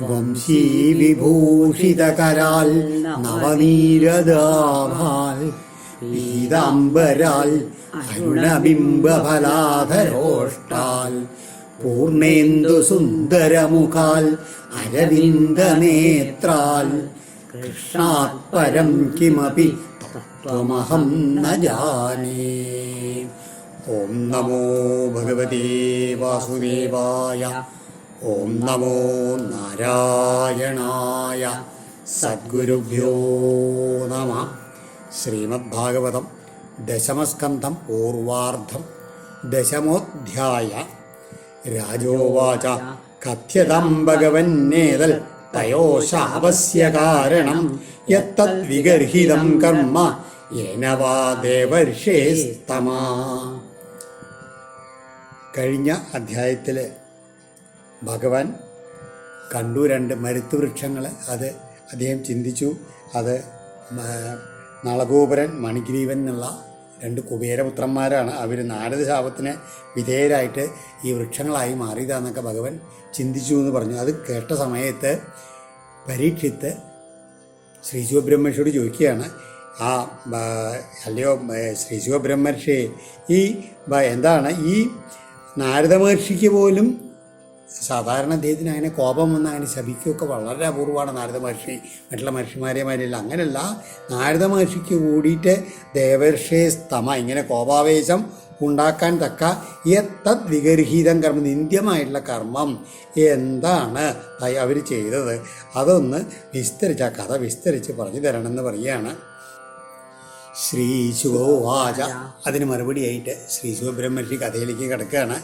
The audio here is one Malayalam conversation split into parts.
വംശീവിഭൂഷിതകരാൽ നവനീരദാഭാൽ പീതാംബരാൽ അരുണബിംബഫലാധരോഷ്ടാൽ പൂർണേന്ദു സുന്ദരമുഖാൽ അരവിന്ദനേത്രാൽ കൃഷ്ണാത് പരം കിമപി തത്വമഹം ന ജാനേ. ഓം നമോ ഭഗവതേ വാസുദേവായ. ഓം നമോ നാരായണായ. സദ്ഗുരുഭ്യോ നമഃ. ശ്രീമദ്ഭാഗവതം ദശമസ്കന്ധം പൂർവാർദ്ധം ദശമോധ്യായ. രാജോവാച കഥ്യതം ഭഗവന്നേതൽ തയോ ശാപസ്യ കാരണം യത്തദ് വിഗർഹിതം കർമ്മ യേന വാ ദേവർഷേസ്തമാ. കഴിഞ്ഞ അധ്യായത്തിൽ ഭഗവാൻ കണ്ടു രണ്ട് മരുത്തുവൃക്ഷങ്ങൾ. അത് അദ്ദേഹം ചിന്തിച്ചു. അത് നളഗോപുരൻ, മണിഗ്രീവൻ എന്നുള്ള രണ്ട് കുബേരപുത്രന്മാരാണ്. അവർ നാരദ ശാപത്തിന് വിധേയരായിട്ട് ഈ വൃക്ഷങ്ങളായി മാറിയതാന്നൊക്കെ ഭഗവാൻ ചിന്തിച്ചു എന്ന് പറഞ്ഞു. അത് കേട്ട സമയത്ത് പരീക്ഷിത്ത് ശ്രീ ശിവബ്രഹ്മർഷിയോട് ചോദിക്കുകയാണ്, അല്ലയോ ശ്രീ ശിവബ്രഹ്മർഷി, ഈ എന്താണ് ഈ നാരദ മഹർഷിക്ക് പോലും സാധാരണ അദ്ദേഹത്തിന് അങ്ങനെ കോപം വന്ന് അങ്ങനെ ശപിക്കുകയൊക്കെ വളരെ അപൂർവമാണ് നാരദ മഹർഷി. മറ്റുള്ള മഹർഷിമാരെമാരില്ല. അങ്ങനെയല്ല, നാരദ മഹർഷിക്ക് കൂടിയിട്ട് ദേവർഷേസ്തമ ഇങ്ങനെ കോപാവേശം ഉണ്ടാക്കാൻ തക്ക യത്തദ് വിഗർഹിതം കർമ്മം, നിന്ദ്യമായിട്ടുള്ള കർമ്മം എന്താണ് അവർ ചെയ്തത്, അതൊന്ന് വിസ്തരിച്ച് ആ കഥ വിസ്തരിച്ച് പറഞ്ഞു തരണമെന്ന് പറയുകയാണ്. ശ്രീ ശിവോവാച. അതിന് മറുപടിയായിട്ട് ശ്രീ ശിവബ്രഹ്മർഷി കഥയിലേക്ക് കിടക്കുകയാണ്.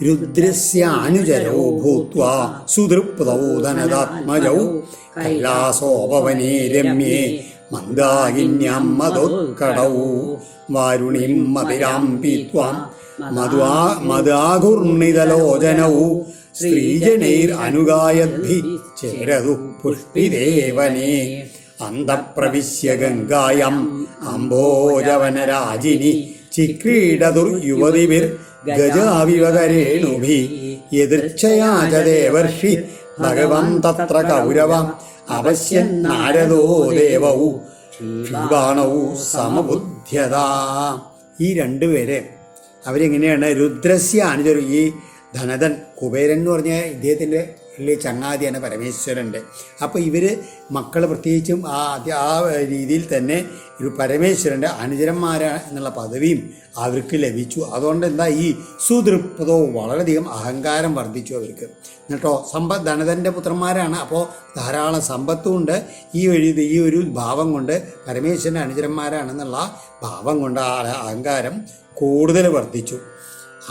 രുദ്രസ്യാനുജരോ ഭൂത്വാ സുതൃപ്തൗ ധനദാത്മജൗ കൈലാസോപവനേ രമ്യേ മന്ദാകിന്യാം മദോത്കടൗ വാരുണിം മതിരാം പീത്വാം മദാഘൂർണിതലോചനൗ സ്ത്രീജനൈർ അനുഗായദ്ഭി ചേരതു പുഷ്പിദേവനേ അന്തഃപ്രവിശ്യ ഗംഗായാം അംബോജവനരാജിനി ചിക്രീഡതുർയുവതിഭിർ ഗജാവിവകരേണുഭി യദൃച്ഛയാ ച ദേവർഷി ഭഗവൻ തത്ര കൗരവം അവശ്യൻ നാരദോ ദേവൗ ക്ഷീബാണൗ സമബുദ്ധ്യതാ. ഈ രണ്ടുപേരെ അവരെങ്ങനെയാണ് രുദ്രസ്യ അനുചരു. ഈ ധനധൻ കുബേരൻ എന്ന് പറഞ്ഞാൽ ഇദ്ദേഹത്തിൻ്റെ വലിയ ചങ്ങാതിയാണ് പരമേശ്വരൻ്റെ. അപ്പോൾ ഇവർ മക്കൾ പ്രത്യേകിച്ചും ആ രീതിയിൽ തന്നെ ഒരു പരമേശ്വരൻ്റെ അനുചരന്മാരാ എന്നുള്ള പദവിയും അവർക്ക് ലഭിച്ചു. അതുകൊണ്ട് എന്താ ഈ സുതൃപ്തവും വളരെയധികം അഹങ്കാരം വർദ്ധിച്ചു അവർക്ക്. എന്നിട്ടോ ധനധൻ്റെ പുത്രന്മാരാണ്. അപ്പോൾ ധാരാളം സമ്പത്തുമുണ്ട്. ഈ ഒരു ഭാവം കൊണ്ട് പരമേശ്വരൻ്റെ അനുചരന്മാരാണെന്നുള്ള ഭാവം കൊണ്ട് ആ അഹങ്കാരം കൂടുതൽ വർദ്ധിച്ചു.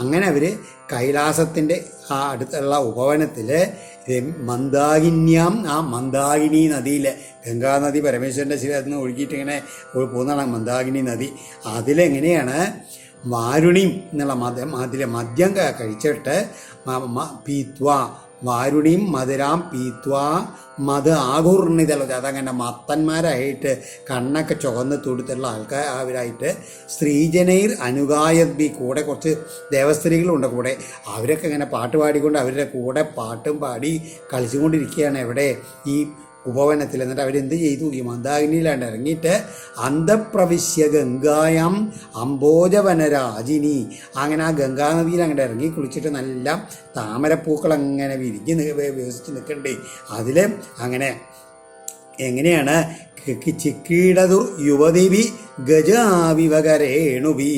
അങ്ങനെ അവർ കൈലാസത്തിൻ്റെ ആ അടുത്തുള്ള ഉപവനത്തിൽ മന്ദാകിന്യാം, ആ മന്ദാകിനി നദിയിൽ, ഗംഗാനദി പരമേശ്വരൻ്റെ ശരീരത്തിൽ നിന്ന് ഒഴുകിയിട്ട് ഇങ്ങനെ പോകുന്നതാണ് മന്ദാകിനി നദി. അതിലെങ്ങനെയാണ് വാരുണി എന്നുള്ള അതിലെ മദ്യം കഴിച്ചിട്ട് പീത്വാ വാരുണിയും മധുരാം പീത്വാ മത് ആഘൂർണിതല്ലോ, അതങ്ങനെ മത്തന്മാരായിട്ട് കണ്ണൊക്കെ ചുവന്ന് തൊടുത്തുള്ള അവരായിട്ട് സ്ത്രീജനൈർ അനുഗായദ്ബി, കൂടെ കുറച്ച് ദേവസ്ത്രീകളുണ്ട് കൂടെ. അവരൊക്കെ ഇങ്ങനെ പാട്ട് പാടിക്കൊണ്ട് അവരുടെ കൂടെ പാട്ടും പാടി കളിച്ചുകൊണ്ടിരിക്കുകയാണ് എവിടെ ഈ ഉപവനത്തിൽ. എന്നിട്ട് അവരെന്ത് ചെയ്തു, ഈ മന്ദാകിനിയിലാണ്ട് ഇറങ്ങിയിട്ട് അന്തഃപ്രവിശ്യ ഗംഗായാം അംബോജവനരാജിനി, അങ്ങനെ ആ ഗംഗാനദിയിൽ അങ്ങോട്ട് ഇറങ്ങി കുളിച്ചിട്ട് നല്ല താമരപ്പൂക്കൾ അങ്ങനെ വികസിച്ച് നിൽക്കണ്ടേ. അതിൽ അങ്ങനെ എങ്ങനെയാണ് ചിക്കീടതുർ യുവതിവി ഗജാവിവകരേണുവി,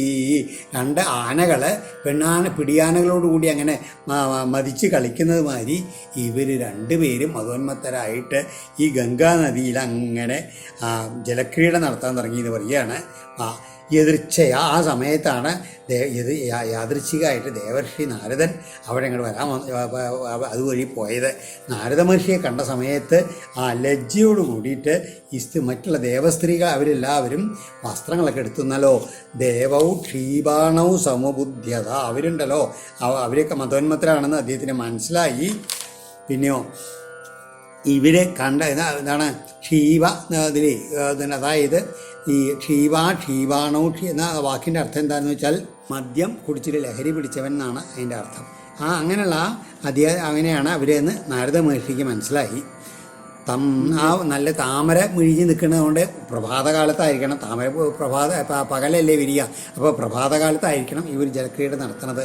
രണ്ട് ആനകൾ പിടിയാനകളോടുകൂടി അങ്ങനെ മതിച്ച് കളിക്കുന്നത് മാതിരി ഇവർ രണ്ടുപേരും മതോന്മത്തരായിട്ട് ഈ ഗംഗാനദിയിൽ അങ്ങനെ ജലക്രീഡ നടത്താൻ തുടങ്ങിയെന്ന് പറയുകയാണ്. യദൃച്ഛയ, ആ സമയത്താണ് യാദൃച്ഛികമായിട്ട് ദേവർഷി നാരദൻ അവിടെ ഇങ്ങോട്ട് വരാൻ അതുവഴി പോയത്. നാരദ മഹർഷിയെ കണ്ട സമയത്ത് ആ ലജ്ജയോട് കൂടിയിട്ട് മറ്റുള്ള ദേവസ്ത്രീകൾ അവരെല്ലാവരും വസ്ത്രങ്ങളൊക്കെ എടുത്തുന്നല്ലോ. ദേവൗ ക്ഷീപാണൗ സമബുദ്ധ്യത, അവരുണ്ടല്ലോ അവരൊക്കെ മതോന്മത്തരാണെന്ന് അദ്ദേഹത്തിന് മനസ്സിലായി. പിന്നെയോ ഇവർ കണ്ട എന്താണ് ക്ഷീവ ഇതിൽ അതായത് ഈ ക്ഷീവാണോ എന്ന വാക്കിൻ്റെ അർത്ഥം എന്താണെന്ന് വെച്ചാൽ മദ്യം കുടിച്ചിട്ട് ലഹരി പിടിച്ചവൻ എന്നാണ് അതിൻ്റെ അർത്ഥം. അങ്ങനെയുള്ള അങ്ങനെയാണ് അവരെന്ന് നാരദ മഹർഷിക്ക് മനസ്സിലായി. നല്ല താമര മിഴിഞ്ഞ് നിൽക്കുന്നതുകൊണ്ട് പ്രഭാതകാലത്തായിരിക്കണം. പകലല്ലേ വരിക, അപ്പോൾ പ്രഭാതകാലത്തായിരിക്കണം ഇവർ ജലക്രീഡ നടത്തുന്നത്.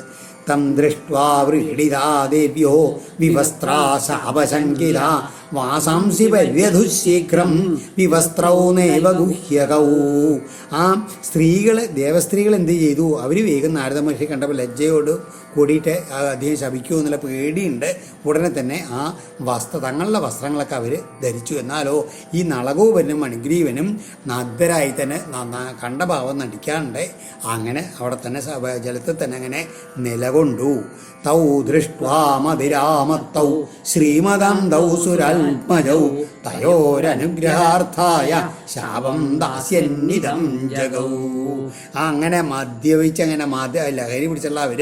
തം ദൃഷ്ട്വാ വ്രീഡിതാ ദേവ്യോ വിവസ്ത്രാ ശാപശങ്കില വാസാംസി പര്യധുശീഘ്രം വിവസ്ത്രൗ നൈവ ഗുഹ്യകൗ. ദേവസ്ത്രീകൾ എന്ത് ചെയ്തു? അവർ വേഗം നാരദ മഹർഷി കണ്ടപ്പോൾ ലജ്ജയോട് കൂടിയിട്ട് അദ്ദേഹം ശപിക്കുമോ എന്നുള്ള പേടിയുണ്ട്. ഉടനെ തന്നെ തങ്ങളുടെ വസ്ത്രങ്ങളൊക്കെ അവർ ധരിച്ചു. എന്നാലോ ഈ നളഗോപനും മണിഗ്രീവനും നഗ്നരായി തന്നെ കണ്ട ഭാവം നടിക്കാണ്ട് അങ്ങനെ അവിടെ തന്നെ ജലത്തിൽ തന്നെ അങ്ങനെ നിലകൊണ്ടു. തൗ ദൃഷ്ട്വാ മതിരാമത്തൗ ശ്രീമതാം ദൗ സുരൽപജൗ തയോരനുഗ്രഹാർത്ഥായ ശാപം ദാസ്യന്നിതം ജഗൗ. അങ്ങനെ മദ്യപിച്ച് അങ്ങനെ ലഹരി പിടിച്ചുള്ള അവർ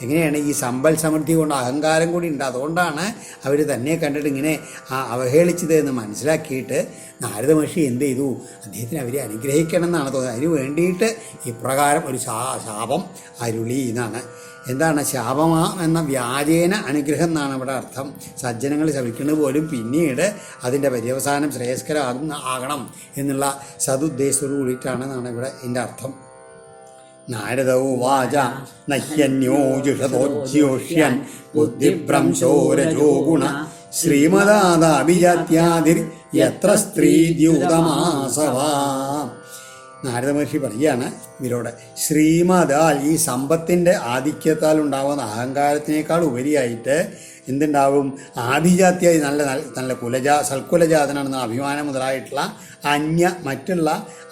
എങ്ങനെയാണ് ഈ സമ്പൽ സമൃദ്ധി കൊണ്ട് അഹങ്കാരം കൂടി ഉണ്ട്. അതുകൊണ്ടാണ് അവർ തന്നെ കണ്ടിട്ട് ഇങ്ങനെ അവഹേളിച്ചത് എന്ന് മനസ്സിലാക്കിയിട്ട് നാരദ മഹർഷി എന്ത് ചെയ്തു? അദ്ദേഹത്തിന് അവരെ അനുഗ്രഹിക്കണം എന്നാണ് തോന്നുന്നത്. അതിന് വേണ്ടിയിട്ട് ഇപ്രകാരം ഒരു ശാപം അരുളി എന്നാണ്. എന്താണ് ശാപമാ എന്ന വ്യാജേന അനുഗ്രഹം എന്നാണ് ഇവിടെ അർത്ഥം. സജ്ജനങ്ങൾ ശപിക്കുന്നത് പോലും പിന്നീട് അതിൻ്റെ പര്യവസാനം ശ്രേയസ്കരമാകണം എന്നുള്ള സതുദ്ദേശത്തോടു കൂടിയിട്ടാണ് എന്നാണ് ഇവിടെ എൻ്റെ അർത്ഥം. നാരദ ഉവാച നഹ്യന്യോജുഷതോജ്യോഷ്യൻ ബുദ്ധിഭ്രംശോ രജോ ഗുണ ശ്രീമദാദാഭിജാത്യാതിർ യത്ര സ്ത്രീ ദ്യൂതമാസവാ. നാരദ മഹർഷി പറയുകയാണ് ഇവരോട്, ശ്രീമതാൽ ഈ സമ്പത്തിൻ്റെ ആധിക്യത്താൽ ഉണ്ടാകുന്ന അഹങ്കാരത്തിനേക്കാൾ ഉപരിയായിട്ട് എന്തുണ്ടാവും? ആഭിജാത്യായി നല്ല സൽക്കുലജാതനാണെന്ന അഭിമാനം മുതലായിട്ടുള്ള മറ്റുള്ള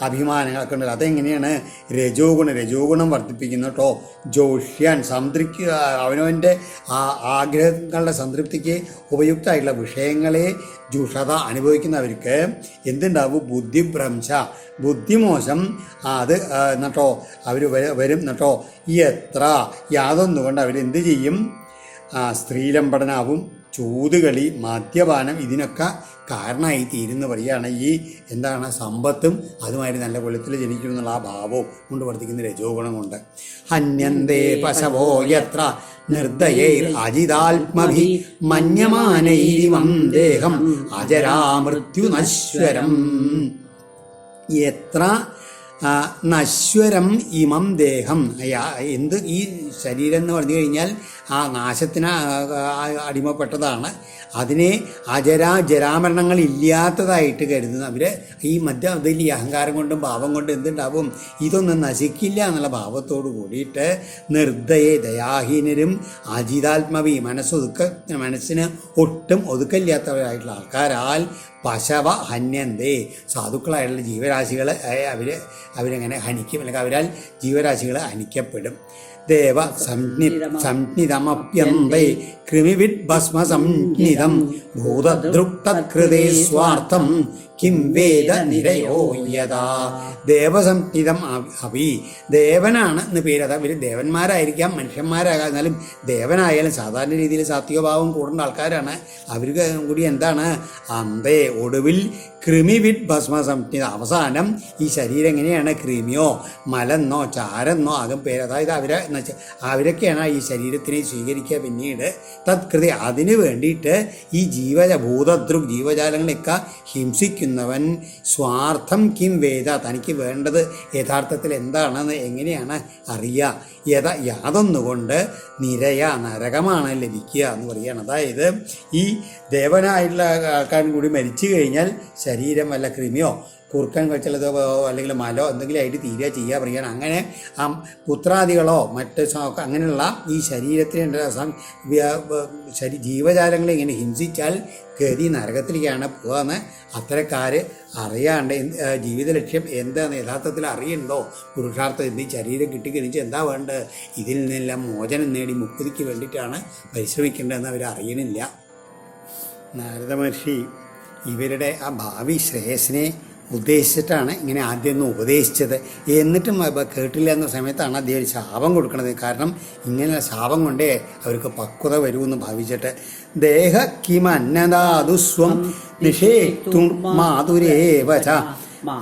അഭിമാനങ്ങളൊക്കെ ഉണ്ടല്ലോ. അതെങ്ങനെയാണ്? രജോഗുണം വർദ്ധിപ്പിക്കുന്നു കേട്ടോ. ജോഷ്യാൻ അവനവൻ്റെ ആഗ്രഹങ്ങളുടെ സംതൃപ്തിക്ക് ഉപയുക്തമായിട്ടുള്ള വിഷയങ്ങളെ ജുഷത അനുഭവിക്കുന്നവർക്ക് എന്തുണ്ടാവും? ബുദ്ധിമോശം അത് എന്നിട്ടോ അവർ വരും എന്നിട്ടോ. യാതൊന്നുകൊണ്ട് അവരെന്ത് ചെയ്യും? സ്ത്രീലംബടനാവും, ചൂതുകളി, മദ്യപാനം ഇതിനൊക്കെ കാരണമായി തീരുന്ന പറയുകയാണ്. എന്താണ് സമ്പത്തും അതുമാതിരി നല്ല കുലത്തിൽ ജനിക്കും എന്നുള്ള ആ ഭാവവും കൊണ്ട് വർദ്ധിക്കുന്ന രജോ ഗുണം കൊണ്ട്. ഹന്യന്തേ പശവോ യത്ര നിർദ്ദയൈർ അജിതാത്മഭി മന്യമാനൈരിമം ദേഹം അജരാമൃത്യു നശ്വരം. എത്ര നശ്വരം ഇമം ദേഹം. ഈ ശരീരം എന്ന് പറഞ്ഞു കഴിഞ്ഞാൽ നാശത്തിന് അടിമപ്പെട്ടതാണ്. അതിനെ ജരാമരണങ്ങൾ ഇല്ലാത്തതായിട്ട് കരുതുന്ന അവർ അതിൽ ഈ അഹങ്കാരം കൊണ്ടും ഭാവം കൊണ്ടും എന്തുണ്ടാവും? ഇതൊന്നും നശിക്കില്ല എന്നുള്ള ഭാവത്തോടു കൂടിയിട്ട് ദയാഹീനരും അജിതാത്മവി മനസ്സിന് ഒട്ടും ഒതുക്കമില്ലാത്തവരായിട്ടുള്ള ആൾക്കാരാൽ പശവ ഹന്യന്തേ സാധുക്കളായിട്ടുള്ള ജീവരാശികൾ അവരെങ്ങനെ ഹനിക്കും, അല്ലെങ്കിൽ അവരാൽ ജീവരാശികൾ ഹനിക്കപ്പെടും. ദേവ സംജ്ഞിതമപ്യന്തേ കൃമിവിഡ് ഭസ്മ സംജ്ഞിതം ഭൂതദൃക്തകൃതേ സ്വാർത്ഥം കിം വേദ നിരയോ യഥാ. ദേവസംജ്ഞിതം ദേവനാണ് എന്ന് പേര്. അതാ ഇവർ ദേവന്മാരായിരിക്കാം, മനുഷ്യന്മാരാകാം. എന്നാലും ദേവനായാലും സാധാരണ രീതിയിൽ സാത്വികഭാവം കൂടുന്ന ആൾക്കാരാണ്. അവർക്ക് കൂടി എന്താണ് ഒടുവിൽ കൃമിവിഡ് ഭസ്മ സംജ്ഞിത. അവസാനം ഈ ശരീരം എങ്ങനെയാണ്? കൃമിയോ മലെന്നോ ചാരെന്നോ ആകും പേര്. അതായത് അവരൊക്കെയാണ് ഈ ശരീരത്തിനെ സ്വീകരിക്കുക. പിന്നീട് തത്കൃതി അതിന് വേണ്ടിയിട്ട് ഈ ജീവജാലങ്ങളെയൊക്കെ ഹിംസിക്കുന്നവൻ സ്വാർത്ഥം കിം വേദ. തനിക്ക് വേണ്ടത് യഥാർത്ഥത്തിൽ എന്താണെന്ന് എങ്ങനെയാണ് അറിയുക? യാതൊന്നുകൊണ്ട് നരകമാണ് ലഭിക്കുക എന്ന് പറയുകയാണ്. അതായത് ഈ ദേവനായിട്ടുള്ള ആൾക്കാരും കൂടി മരിച്ചു കഴിഞ്ഞാൽ ശരീരം വല്ല കൃമിയോ കുറുക്കൻ കഴിച്ചുള്ളതോ അല്ലെങ്കിൽ മലോ എന്തെങ്കിലും ആയിട്ട് തീരുക ചെയ്യുക പറയുകയാണ്. അങ്ങനെ പുത്രാദികളോ മറ്റ് അങ്ങനെയുള്ള ഈ ശരീരത്തിൻ്റെ ജീവജാലങ്ങളെ ഇങ്ങനെ ഹിംസിച്ചാൽ ഗതി നരകത്തിലേക്കാണ് പോകാമെന്ന് അത്തരക്കാർ അറിയാണ്ട് ജീവിത ലക്ഷ്യം എന്താണെന്ന് യഥാർത്ഥത്തിൽ അറിയണ്ടോ? പുരുഷാർത്ഥം എന്ത് ശരീരം കിട്ടിക്കഴിഞ്ഞാൽ എന്താ വേണ്ടത്? ഇതിൽ നിന്നെല്ലാം മോചനം നേടി മുക്തിക്ക് വേണ്ടിയിട്ടാണ് പരിശ്രമിക്കേണ്ടതെന്ന് അവർ അറിയണില്ല. നാരദ മഹർഷി ഇവരുടെ ഭാവി ശ്രേയസിനെ ഉദ്ദേശിച്ചിട്ടാണ് ഇങ്ങനെ ആദ്യം ഒന്ന് ഉപദേശിച്ചത്. എന്നിട്ടും കേട്ടില്ല എന്ന സമയത്താണ് അദ്ദേഹം ഒരു ശാപം കൊടുക്കുന്നത്. കാരണം ഇങ്ങനെ ശാപം കൊണ്ടേ അവർക്ക് പക്വത വരുമെന്ന് ഭാവിച്ചിട്ട് ദേഹ കിമന്നദാതുസ്വം നിഷേക്തും മാതുരേവ ച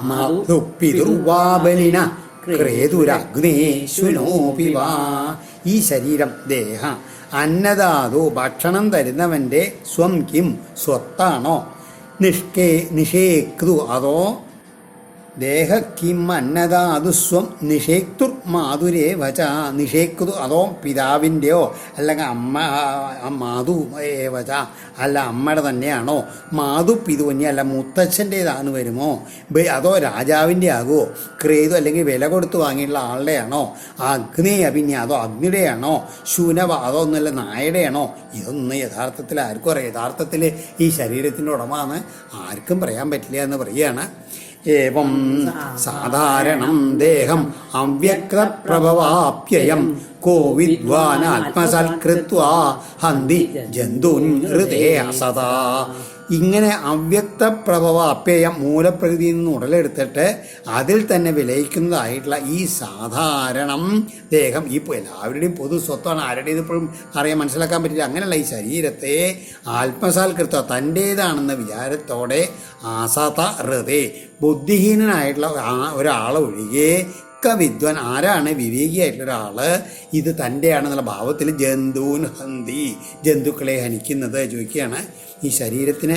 മാതുപിതുർവാബലിന ക്രേതുരഗ്നേശുനോപി വാ. ഈ ശരീരം ദേഹ അന്നദാതു ഭക്ഷണം തരുന്നവൻ്റെ സ്വം കിം സ്വത്താണോ നിഷേക്തു അതോ ദേഹ കിം അന്നദാതുസ്വം നിഷേക്തുർ മാതുരേ വച നിഷേക്തു അതോ പിതാവിൻ്റെയോ അല്ലെങ്കിൽ മാതു വച അല്ല അമ്മയുടെ തന്നെയാണോ മാതു പിതുവന്യ അല്ല മുത്തച്ഛൻ്റേതാന്ന് വരുമോ അതോ രാജാവിൻ്റെ ആകുമോ ക്രേതു അല്ലെങ്കിൽ വില കൊടുത്ത് വാങ്ങിയിട്ടുള്ള ആളുടെയാണോ അഗ്നേ അഭിന്യ അതോ അഗ്നിയുടെയാണോ ശൂനവ അതോ ഒന്നല്ല നായയുടെയാണോ ഇതൊന്നും യഥാർത്ഥത്തിൽ ആർക്കും അറിയാം. യഥാർത്ഥത്തിൽ ഈ ശരീരത്തിൻ്റെ ഉടമ ആർക്കും പറയാൻ പറ്റില്ല എന്ന് പറയുകയാണ്. ഏവം സാധാരണം ദേഹം അവ്യക്തപ്രഭവാപ്യയം കോ വിദ്വാൻ ആത്മസൽകൃത്വാ ഹന്തി ജന്തൂൻ ഹൃദേ അസദാ. ഇങ്ങനെ അവ്യക്തപ്രഭവ അപ്യയം മൂലപ്രകൃതിയിൽ നിന്ന് ഉടലെടുത്തിട്ട് അതിൽ തന്നെ വിലയിക്കുന്നതായിട്ടുള്ള ഈ സാധാരണം ദേഹം ഈ എല്ലാവരുടെയും പൊതു സ്വത്താണ്, ആരുടേത് ഇപ്പോഴും അറിയാൻ മനസ്സിലാക്കാൻ പറ്റില്ല. അങ്ങനെയുള്ള ഈ ശരീരത്തെ ആത്മസാൽകൃത്വ തൻ്റേതാണെന്ന വിചാരത്തോടെ അസത ഹൃദേ ബുദ്ധിഹീനനായിട്ടുള്ള ഒരാളെ ഒഴികെ വിദ്വാൻ ആരാണ് വിവേകിയായിട്ടുള്ള ഒരാൾ ഇത് തൻ്റെയാണെന്നുള്ള ഭാവത്തിൽ ജന്തൂൻ ഹന്തി ജന്തുക്കളെ ഹനിക്കുന്നത് ചോദിക്കുകയാണ്. ഈ ശരീരത്തിന്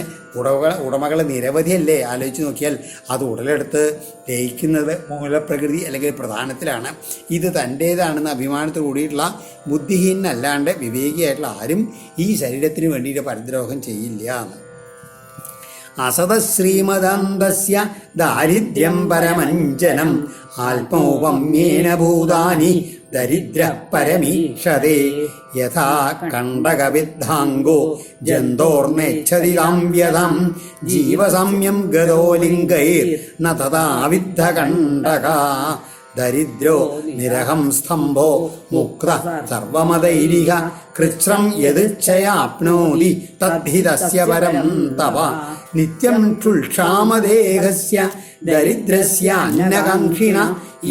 ഉടമകൾ നിരവധിയല്ലേ? ആലോചിച്ച് നോക്കിയാൽ അത് ഉടലെടുത്ത് ലയിക്കുന്നത് മൂലപ്രകൃതി അല്ലെങ്കിൽ പ്രധാനത്തിലാണ്. ഇത് തൻ്റേതാണെന്ന് അഭിമാനത്തോടു കൂടിയിട്ടുള്ള ബുദ്ധിഹീനല്ലാണ്ട് വിവേകിയായിട്ടുള്ള ആരും ഈ ശരീരത്തിന് വേണ്ടിയിട്ട് പരദ്രോഹം ചെയ്യില്ല എന്ന്. അസതശ്രീമദന്തസ്യ ദാരിദ്ര്യം പരമഞ്ജനം ആത്മോപമ്യേന ഭൂതാനി ദരിദ്ര പരമീക്ഷതേ യഥാ കണ്ടകവിദ്ധാംഗോ ജന്തോർനെച്ഛതിതാം വ്യതം ജീവസംയം ഗതോലിംഗൈർ ന തഥാവിദ്ധ കണ്ടക ദരിദ്രോ നിരഹം സ്തംഭോ മുക്ത സർവമതൈരിക കൃച്ഛ്രം യദിച്ഛയാപ്നോതി തദ്ധി തസ്യ പരം തപ നിത്യം ക്ഷുൽക്ഷാമദേഹസ്യ ദരിദ്രസ്യ അന്നകാംക്ഷിണ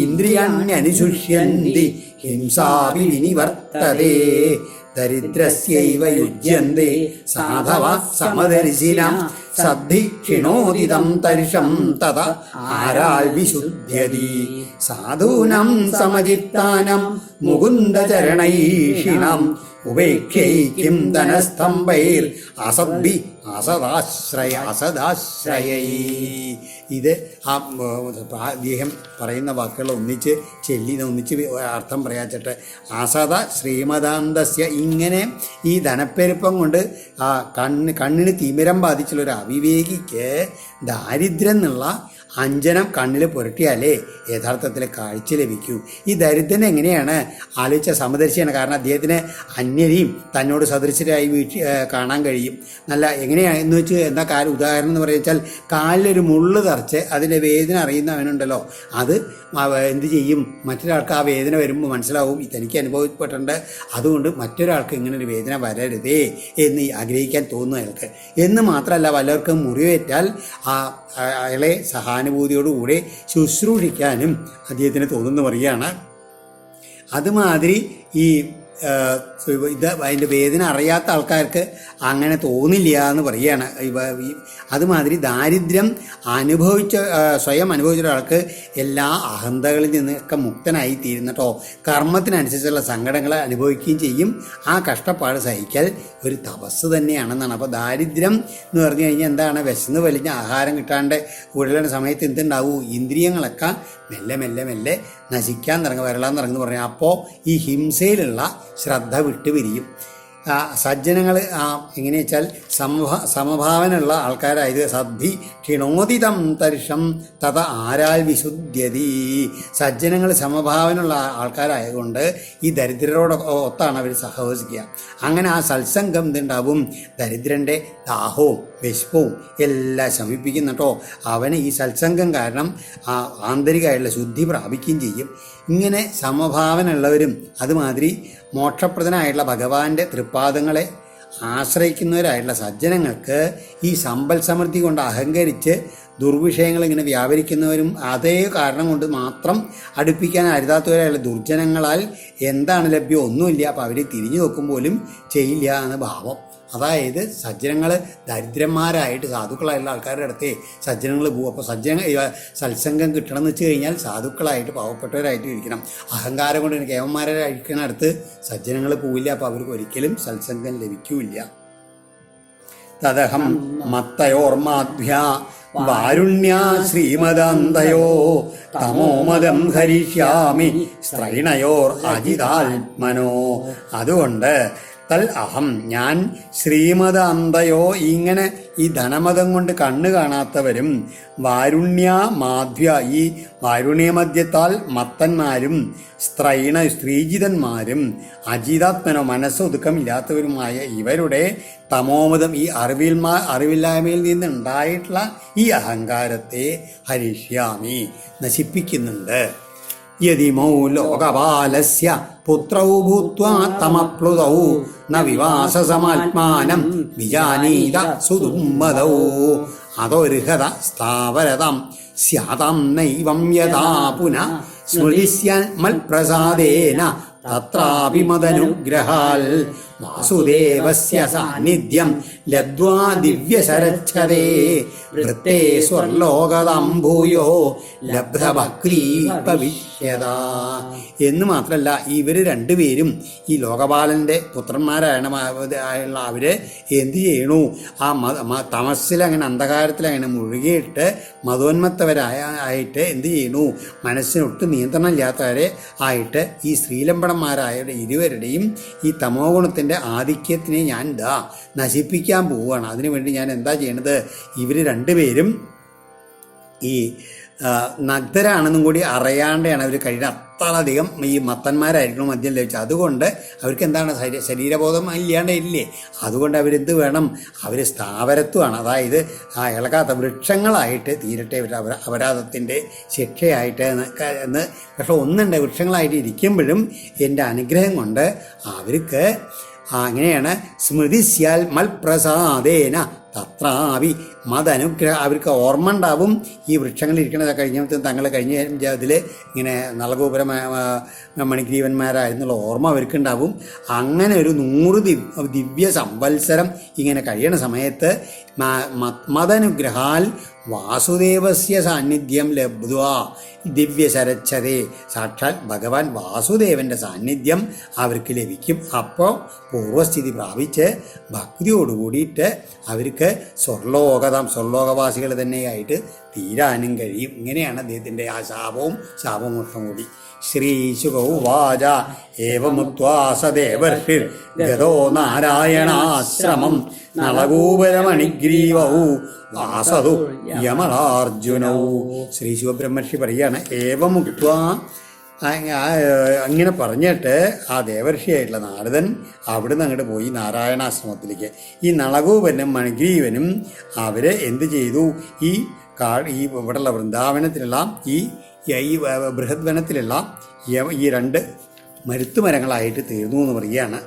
ഇന്ദ്രിയാണ്യനുശുഷ്യന്തി ഹിംസാപി വിനിവർത്തതേ ദരിദ്രസ്യൈവ യുജ്യന്തേ സാധവ സമദർശിനം സദ്ധി ക്ഷീണോദിതം തരിഷം തത ആരാൽ വിശുദ്ധ്യതി സാധൂനം സമചിത്താനം മുകുന്ദചരണൈഷിണം ഉപേക്ഷ്യൈക്യം ധനസ്തംഭൈർ അസദ്ഭി അസദാശ്രയൈ. ഇത് അദ്ദേഹം പറയുന്ന വാക്കുകൾ ഒന്നിച്ച് ഒന്നിച്ച് അർത്ഥം പറയാച്ചിട്ട് അസത ശ്രീമദാന്തസ്യ ഇങ്ങനെ ഈ ധനപ്പെരുപ്പം കൊണ്ട് കണ്ണിന് തിമിരം ബാധിച്ചുള്ളൊരു അവിവേകിക്ക് ദാരിദ്ര്യം എന്നുള്ള അഞ്ജനം കണ്ണിൽ പുരട്ടിയാലേ യഥാർത്ഥത്തിൽ കാഴ്ച ലഭിക്കൂ. ഈ ദരിദ്രൻ എങ്ങനെയാണ് ആലോചിച്ച സമദർശിയാണ്. കാരണം അദ്ദേഹത്തിന് അന്യരെയും തന്നോട് സദൃശരായി കാണാൻ കഴിയും. നല്ല എങ്ങനെയാണെന്ന് വെച്ച് എന്താ ഉദാഹരണം എന്ന് പറയുക വെച്ചാൽ കാലിലൊരു മുള്ള് തറച്ച് അതിൻ്റെ വേദന അറിയുന്നവനുണ്ടല്ലോ, അത് എന്ത് ചെയ്യും? മറ്റൊരാൾക്ക് ആ വേദന വരുമ്പോൾ മനസ്സിലാവും തനിക്ക് അനുഭവപ്പെട്ടിട്ടുണ്ട്, അതുകൊണ്ട് മറ്റൊരാൾക്ക് ഇങ്ങനൊരു വേദന വരരുതേ എന്ന് ആഗ്രഹിക്കാൻ തോന്നുന്നു അയാൾക്ക്. എന്ന് മാത്രമല്ല, വല്ലവർക്കും മുറിവേറ്റാൽ അയാളെ സഹാനുഭൂതിയോടുകൂടെ ശുശ്രൂഷിക്കാനും അദ്ദേഹത്തിന് തോന്നുന്നു പറയുകയാണ്. അതുമാതിരി ഈ അതിൻ്റെ വേദന അറിയാത്ത ആൾക്കാർക്ക് അങ്ങനെ തോന്നില്ല എന്ന് പറയുകയാണ്. അതുമാതിരി ദാരിദ്ര്യം സ്വയം അനുഭവിച്ച ഒരാൾക്ക് എല്ലാ അഹന്തകളിൽ നിന്നൊക്കെ മുക്തനായി തീരുന്നട്ടോ കർമ്മത്തിനനുസരിച്ചുള്ള സങ്കടങ്ങൾ അനുഭവിക്കുകയും ചെയ്യും. ആ കഷ്ടപ്പാട് സഹിക്കൽ ഒരു തപസ് തന്നെയാണെന്നാണ്. അപ്പോൾ ദാരിദ്ര്യം എന്ന് പറഞ്ഞു കഴിഞ്ഞാൽ എന്താണ്? വിശന്ന് വലിഞ്ഞ ആഹാരം കിട്ടാണ്ട് ഉടലുന്ന സമയത്ത് എന്തുണ്ടാവൂ? ഇന്ദ്രിയങ്ങളൊക്കെ മെല്ലെ മെല്ലെ മെല്ലെ നശിക്കാൻ വരളാൻ തുടങ്ങുന്നു പറഞ്ഞാൽ അപ്പോൾ ഈ ഹിംസയിലുള്ള ശ്രദ്ധ വിട്ടുപിരിയും. സജ്ജനങ്ങൾ എങ്ങനെയാ വെച്ചാൽ സമഭാവനുള്ള ആൾക്കാരായത് സദ്ധി ക്ഷീണോദിതം തരിഷം തഥ ആരാൽ വിശുദ്ധ്യതി. സജ്ജനങ്ങൾ സമഭാവനുള്ള ആൾക്കാരായതുകൊണ്ട് ഈ ദരിദ്രരോട് ഒത്താണ് അവർ സഹവസിക്കുക. അങ്ങനെ ആ സത്സംഗം എന്തുണ്ടാവും? ദരിദ്രൻ്റെ ദാഹവും വിശപ്പവും എല്ലാം ശമിപ്പിക്കുന്നുട്ടോ. അവന് ഈ സത്സംഗം കാരണം ആന്തരികമായിട്ടുള്ള ശുദ്ധി പ്രാപിക്കുകയും ചെയ്യും. ഇങ്ങനെ സമഭാവനുള്ളവരും അതുമാതിരി മോക്ഷപ്രദനായിട്ടുള്ള ഭഗവാന്റെ തൃപ്പാദങ്ങളെ ആശ്രയിക്കുന്നവരായിട്ടുള്ള സജ്ജനങ്ങൾക്ക് ഈ സമ്പൽ സമൃദ്ധി കൊണ്ട് അഹങ്കരിച്ച് ദുർവിഷയങ്ങൾ ഇങ്ങനെ വ്യാപരിക്കുന്നവരും അതേ കാരണം കൊണ്ട് മാത്രം അടുപ്പിക്കാൻ അരുതാത്തവരായുള്ള ദുർജനങ്ങളാൽ എന്താണ് ലഭ്യം? ഒന്നുമില്ല. അപ്പോൾ അവർ തിരിഞ്ഞു നോക്കുമ്പോലും ചെയ്യില്ല എന്ന ഭാവം. അതായത് സജ്ജനങ്ങൾ ദരിദ്രന്മാരായിട്ട് സാധുക്കളായിട്ടുള്ള ആൾക്കാരുടെ അടുത്തേ സജ്ജനങ്ങൾ പോകും. അപ്പോൾ സത്സംഗം കിട്ടണം എന്ന് വെച്ച് കഴിഞ്ഞാൽ സാധുക്കളായിട്ട് പാവപ്പെട്ടവരായിട്ട് ഇരിക്കണം. അഹങ്കാരം കൊണ്ട് കേവന്മാരായിരിക്കുന്ന അടുത്ത് സജ്ജനങ്ങൾ പോവില്ല. അപ്പോൾ അവർക്ക് ഒരിക്കലും സത്സംഗം ലഭിക്കൂല്ല. തദഹം മത്തയോർമാഭ്യ വാരുണ്യാ ശ്രീമദാന്തയോ തമോമദം ഹരിഷ്യാമി സ്ത്രൈണയോർ അജിതാത്മനോ. അതുകൊണ്ട് തൽ അഹം ഞാൻ ശ്രീമദാന്തയോ ഇങ്ങനെ ഈ ധനമതം കൊണ്ട് കണ്ണ് കാണാത്തവരും വാരുണ്യ മാധ്യ ഈ വാരുണ്യമദ്യത്താൽ മത്തന്മാരും സ്ത്രീജിതന്മാരും അജിതാത്മനോ മനസ്സൊതുക്കമില്ലാത്തവരുമായ ഇവരുടെ തമോമതം ഈ അറിവില്ലായ്മയിൽ നിന്നുണ്ടായിട്ടുള്ള ഈ അഹങ്കാരത്തെ ഹരിഷ്യാമി നശിപ്പിക്കുന്നുണ്ട്. യതിമൗ ലോകപാലസ്യ പുത്രൗ ഭൂത്വാ തമപ്ലുതൗ ന വിവാസസമാത്മാനം വിജാനീത സുദുമ്മതൗ അതോർഹത സ്ഥാവരതാം സ്യാതാം നൈവം യഥാ പുനഃ സ്മൃതിസ്യാൻ മൽപ്രസാദേന തത്രാപി മദനുഗ്രഹാൽ വാസുദേവസ്യ സാന്നിധ്യം ലബ്ധ്വാ ദിവ്യശരച്ഛതേ വൃത്തേ സ്വർലോകതാം ഭൂയോ ലബ്ധഭക്തി ഭവിഷ്യത. എന്ന് മാത്രമല്ല, ഇവർ രണ്ടുപേരും ഈ ലോകപാലൻ്റെ പുത്രന്മാരായുള്ള അവര് എന്ത് ചെയ്യണു? ആ തമസ്സിലങ്ങനെ അന്ധകാരത്തിലങ്ങനെ മുഴുകിയിട്ട് മതോന്മത്തവരായിട്ട് എന്ത് ചെയ്യണു? മനസ്സിനൊട്ട് നിയന്ത്രണം ഇല്ലാത്തവരെ ആയിട്ട് ഈ സ്ത്രീലമ്പടന്മാരായ ഇരുവരുടെയും ഈ തമോ ഗുണത്തിൻ്റെ ആധിക്യത്തിനെ ഞാൻ നശിപ്പിക്കാൻ പോവുകയാണ്. അതിനുവേണ്ടി ഞാൻ എന്താ ചെയ്യണത്? ഇവർ രണ്ടുപേരും ഈ നഗ്നരാണെന്നും കൂടി അറിയാണ്ടാണ് അവർ കഴിയുന്നത്. അത്രയധികം ഈ മത്തന്മാരായിരിക്കണം മദ്യം ലഭിച്ചത്. അതുകൊണ്ട് അവർക്ക് എന്താണ് ശരീരബോധം ഇല്ലാണ്ടില്ലേ? അതുകൊണ്ട് അവരെന്ത് വേണം? അവർ സ്ഥാവരത്വമാണ്, അതായത് ആ ഇളകാത്ത വൃക്ഷങ്ങളായിട്ട് തീരട്ടെ അപരാധത്തിൻ്റെ ശിക്ഷയായിട്ട് എന്ന്. പക്ഷെ ഒന്നുണ്ട്, വൃക്ഷങ്ങളായിട്ട് ഇരിക്കുമ്പോഴും എൻ്റെ അനുഗ്രഹം കൊണ്ട് അവർക്ക് അങ്ങനെയാണ് സ്മൃതിസ്യാൽ മൽപ്രസാദേന തത്രാവി അവർക്ക് ഓർമ്മ ഉണ്ടാവും. ഈ വൃക്ഷങ്ങളിൽ ഇരിക്കണത് കഴിഞ്ഞപ്പോൾ തങ്ങൾ കഴിഞ്ഞ അതിൽ ഇങ്ങനെ നളഗോപുര മണിഗ്രീവന്മാരായിരുന്നുള്ള ഓർമ്മ അവർക്കുണ്ടാവും. അങ്ങനെ ഒരു 100 ദിവ്യ സംവത്സരം ഇങ്ങനെ കഴിയണ സമയത്ത് മദനുഗ്രഹാൽ വാസുദേവസ്യ സാന്നിധ്യം ലബ്ധ്വാ ദിവ്യശരച്ഛതേ സാക്ഷാൽ ഭഗവാൻ വാസുദേവൻ്റെ സാന്നിധ്യം അവർക്ക് ലഭിക്കും. അപ്പോൾ പൂർവസ്ഥിതി പ്രാപിച്ച് ഭക്തിയോടുകൂടിയിട്ട് അവർക്ക് സ്വർലോകവാസികൾ തന്നെയായിട്ട് തീരാനും കഴിയും. ഇങ്ങനെയാണ് അദ്ദേഹത്തിൻ്റെ ആ ശാപമോക്ഷം കൂടി. ശ്രീശുകൗവാച ഏവമുക്ത്വാ സ ദേവർഷിർ ഗതോ നാരായണാശ്രമം നളഗോപുരമണിഗ്രീവൗ വാസതു യമളാർജുനൗ. ശ്രീ ശിവബ്രഹ്മർഷി പറയാണ്, ഏവമുക്ത്വാ അങ്ങനെ പറഞ്ഞിട്ട് ആ ദേവർഷിയായിട്ടുള്ള നാരദൻ അവിടുന്ന് അങ്ങോട്ട് പോയി നാരായണാശ്രമത്തിലേക്ക്. ഈ നളഗോപനും മണിഗ്രീവനും അവര് എന്ത് ചെയ്തു? ഈ ഇവിടെയുള്ള വൃന്ദാവനത്തിലുള്ള ഈ ബൃഹദ്വനത്തിലുള്ള ഈ 2 മരുത്തുമരങ്ങളായിട്ട് തീർന്നു എന്ന് പറയുകയാണ്.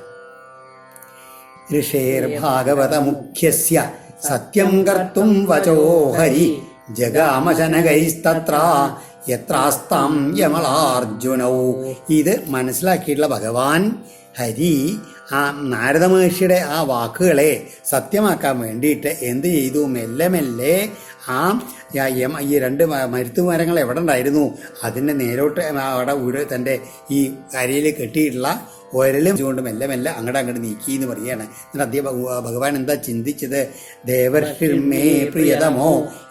ഋഷേർ ഭാഗവത മുഖ്യസ്യ സത്യം കർത്തും വചോ ഹരി ജഗാമശനകൈസ്തത്ര യത്രാസ്താം യമളാർജുനൗ. ഇത് മനസ്സിലാക്കിയിട്ടുള്ള ഭഗവാൻ ഹരി ആ നാരദ മഹർഷിയുടെ ആ വാക്കുകളെ സത്യമാക്കാൻ വേണ്ടിയിട്ട് എന്ത് ചെയ്തു? മെല്ലെ മെല്ലെ ഈ 2 മരുത്തുമരങ്ങൾ എവിടെ ഉണ്ടായിരുന്നു അതിൻ്റെ നേരോട്ട് അവിടെ തൻ്റെ ഈ അരയിൽ കെട്ടിയിട്ടുള്ള ഒരലും കൊണ്ട് മെല്ലെ മെല്ലെ അങ്ങോട്ട് നീക്കി എന്ന് പറയുകയാണ്. എന്നിട്ട് അദ്ദേഹം ഭഗവാൻ എന്താ ചിന്തിച്ചത്? ദേവർഷിർമേ പ്രിയതമോ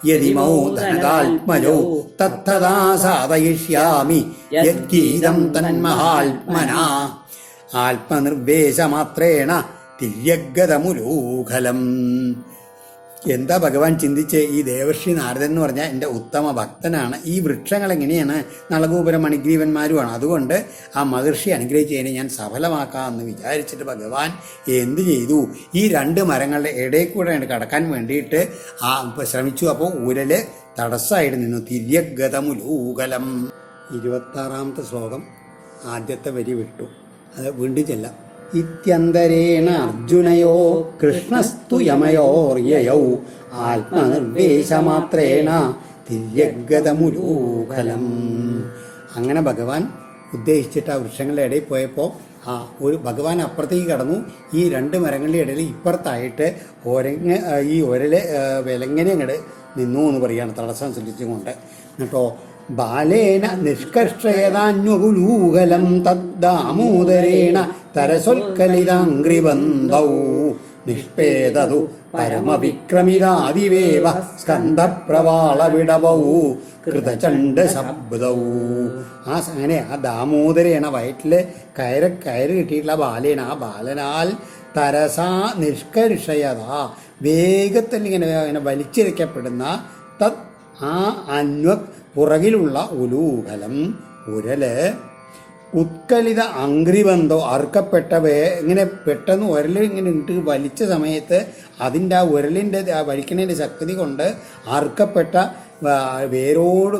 യതിമോ ധനകാത്മജോ തത്തദാ സാധയിഷ്യാമി യദ്ഗീതം തന്മഹാത്മനാ ആത്മനിർവേശമാത്രേണ തിര്യഗതമുലൂഖലം. എന്താ ഭഗവാൻ ചിന്തിച്ച്? ഈ ദേവർഷി നാരദൻ എന്ന് പറഞ്ഞാൽ എൻ്റെ ഉത്തമ ഭക്തനാണ്. ഈ വൃക്ഷങ്ങൾ എങ്ങനെയാണ്? നളഗോപുര മണിഗ്രീവന്മാരുമാണ്. അതുകൊണ്ട് ആ മഹർഷി അനുഗ്രഹിച്ചതിനെ ഞാൻ സഫലമാക്കാമെന്ന് വിചാരിച്ചിട്ട് ഭഗവാൻ എന്ത് ചെയ്തു? ഈ 2 മരങ്ങളുടെ ഇടയിൽ കൂടെ കടക്കാൻ വേണ്ടിയിട്ട് ശ്രമിച്ചു. അപ്പോൾ ഉരല് തടസ്സമായിട്ട് നിന്നു. തിര്യഗതമുലൂകലം. 26ാമത്തെ ശ്ലോകം ആദ്യത്തെ വരി വിട്ടു. അത് വീണ്ടും ചെല്ലാം. ഇത്യന്തരേണ അർജുനയോ കൃഷ്ണസ്തു യമയോർയയൗ ആത്മനിർവേശമാത്രേണ തിര്യഗതമുലൂഖലം. അങ്ങനെ ഭഗവാൻ ഉദ്ദേശിച്ചിട്ട് ആ വൃക്ഷങ്ങളുടെ ഇടയിൽ പോയപ്പോൾ ഒരു ഭഗവാൻ അപ്പുറത്തേക്ക് കടന്നു. ഈ രണ്ട് മരങ്ങളുടെ ഇടയിൽ ഇപ്പുറത്തായിട്ട് ഈ ഒരല് വിലങ്ങനെ അങ്ങോട്ട് നിന്നു എന്ന് പറയുകയാണ്, തടസ്സം സൃഷ്ടിച്ചുകൊണ്ട്. എന്നിട്ടോ ബാലേന നിഷ്കർഷയതാന്വകുലൂഹലം തദ്ദാമോദരേണ തരസൊൽക്കലിതാംഗ്രിബന്ധൗ നിഷ്പേദതു പരമവിക്രമിതാതിവേവ സ്കന്ധപ്രവാളവിടവൗ കൃതചണ്ഡശബ്ദൗ. അങ്ങനെ ആ ദാമോദരേണ വയറ്റിൽ കയറ് കിട്ടിയിട്ടുള്ള ബാലേന, ആ ബാലനാൽ തരസാ നിഷ്കർഷയത വേഗത്തിൽ ഇങ്ങനെ വലിച്ചിരക്കപ്പെടുന്ന തത് ആ അന്വ പുറകിലുള്ള ഉലൂഹലം ഉരല് ഉത്കലിത അംഗ്രിബന്ധോ അറുക്കപ്പെട്ട ഇങ്ങനെ പെട്ടെന്ന് ഉരൽ ഇങ്ങനെ ഇട്ട് വലിച്ച സമയത്ത് അതിൻ്റെ ആ ഉരലിൻ്റെ വലിക്കുന്നതിൻ്റെ ശക്തി കൊണ്ട് അറുക്കപ്പെട്ട വേരോട്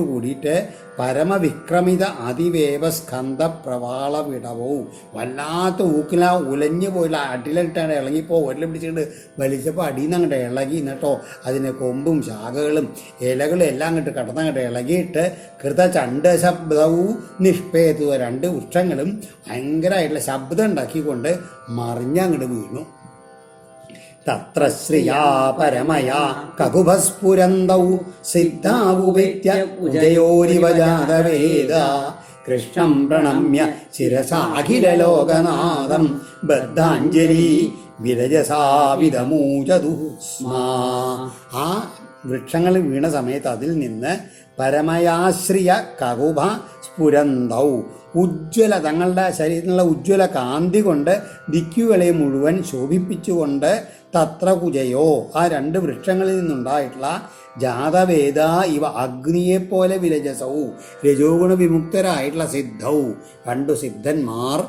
കൂടിയിട്ട് പരമവിക്രമിത അതിവേവ സ്കന്ധ പ്രവാള വിടവവും വല്ലാത്ത ഊക്കില ഉലഞ്ഞു പോയില്ല, അടിയിലിട്ടാണ് ഇളകിപ്പോൾ ഉരലും പിടിച്ചിട്ട് വലിച്ചപ്പോൾ അടിയിൽ നിന്ന് അങ്ങോട്ട് ഇളകി. എന്നിട്ടോ അതിന് കൊമ്പും ശാഖകളും ഇലകളും എല്ലാം അങ്ങോട്ട് കടന്നങ്ങോട്ട് ഇളകിയിട്ട് കൃതചണ്ഡശബ്ദവും നിഷ്പേതു രണ്ട് വൃക്ഷങ്ങളും ഭയങ്കരമായിട്ടുള്ള ശബ്ദം ഉണ്ടാക്കിക്കൊണ്ട് മറിഞ്ഞങ്ങോട്ട് വീണു. തത്ര ശ്രിയാ പരമയാ കകുഭസ്ഫുരന്തൗ സിദ്ധാവുപേത്യ ഉജയോരിവ ജാതവേദ കൃഷ്ണം പ്രണമ്യ ശിരസാഖിലലോകനാഥം ബദ്ധാഞ്ജലി വിരജസാവിധമൂചതു സ്മാ. ആ വൃക്ഷങ്ങൾ വീണ സമയത്ത് അതിൽ നിന്ന് പരമയാശ്രിയ കകുഭ സ്ഫുരന്തൗ ഉജ്ജ്വല തങ്ങളുടെ ശരീരത്തിലുള്ള ഉജ്ജ്വല കാന്തി കൊണ്ട് ദിക്കുകളെ മുഴുവൻ ശോഭിപ്പിച്ചുകൊണ്ട് തത്ര കുജയോ ആ രണ്ട് വൃക്ഷങ്ങളിൽ നിന്നുണ്ടായിട്ടുള്ള ജാതവേദ ഇവ അഗ്നിയെപ്പോലെ വിരജസവും രജോഗുണ വിമുക്തരായിട്ടുള്ള സിദ്ധവും രണ്ടു സിദ്ധന്മാർ